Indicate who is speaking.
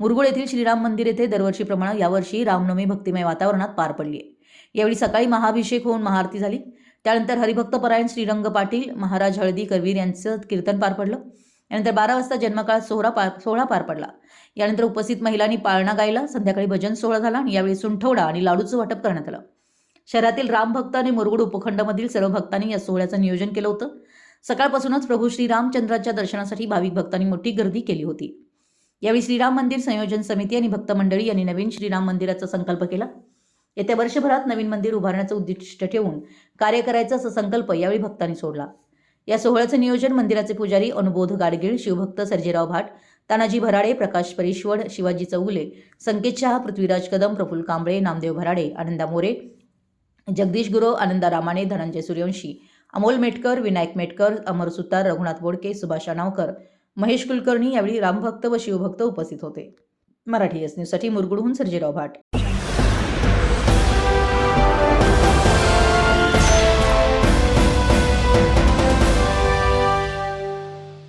Speaker 1: मुरगुड येथील श्रीराम मंदिर येथे दरवर्षीप्रमाणे यावर्षी रामनवमी भक्तिमय वातावरणात पार पडली आहे. यावेळी सकाळी महाअभिषेक होऊन महाआरती झाली. त्यानंतर हरिभक्तपरायण श्रीरंग पाटील महाराज हळदी करवीर यांचं कीर्तन पार पडलं. यानंतर 12 वाजता जन्मकाळ सोहळा पार पडला. यानंतर उपस्थित महिलांनी पाळणा गायला. संध्याकाळी भजन सोहळा झाला आणि यावेळी सुंठवडा आणि लाडूचं वाटप करण्यात आलं. शहरातील रामभक्त आणि मुरगुड उपखंडामधील सर्व भक्तांनी या सोहळ्याचं नियोजन केलं होतं. सकाळपासूनच प्रभू श्रीरामचंद्राच्या दर्शनासाठी भाविक भक्तांनी मोठी गर्दी केली होती. यावेळी श्रीराम मंदिर संयोजन समिती आणि भक्त मंडळी यांनी नवीन श्रीराम मंदिराचा संकल्प केला. येत्या वर्षभरात नवीन मंदिर उभारण्याचं उद्दिष्ट ठेवून कार्य करायचा असा संकल्प यावेळी भक्तांनी सोडला. या सोहळ्याचं नियोजन मंदिराचे पुजारी अनुबोध गाडगीळ, शिवभक्त सर्जेराव भाट, तानाजी भराडे, प्रकाश परिश्वड, शिवाजी चौगुले, संकेत शहा, पृथ्वीराज कदम, प्रफुल्ल कांबळे, नामदेव भराडे, आनंदा मोरे, जगदीश गुरव, आनंदा रामाने, धनंजय सूर्यवंशी, अमोल मेटकर, विनायक मेटकर, अमर सुतार, रघुनाथ बोडके, सुभाष अनावकर, महेश कुलकर्णी यावेळी रामभक्त व शिवभक्त उपस्थित होते. मराठी एस न्यूजसाठी मुरगुडहून सर्जेराव भाट.